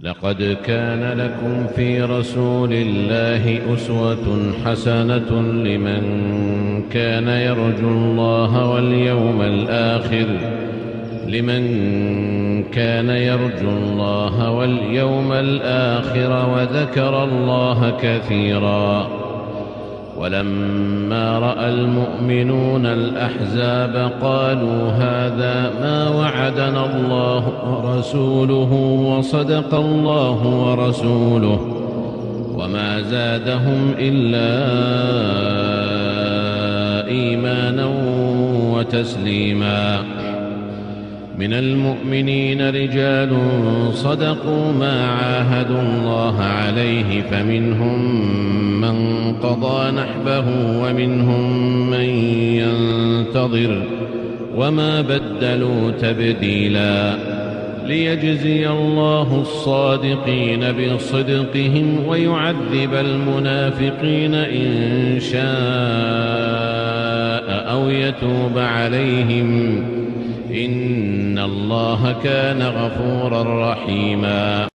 لقد كان لكم في رسول الله أسوة حسنة لمن كان يرجو الله واليوم الآخر وذكر الله كثيرا. ولما رأى المؤمنون الأحزاب قالوا هذا ما وعدنا الله ورسوله وصدق الله ورسوله، وما زادهم إلا إيمانا وتسليما. من المؤمنين رجال صدقوا ما عاهدوا الله عليه، فمنهم من قضى نحبه ومنهم من ينتظر، وما بدلوا تبديلا، ليجزي الله الصادقين بصدقهم ويعذب المنافقين إن شاء أو يتوب عليهم، إن الله كان غفورا رحيما.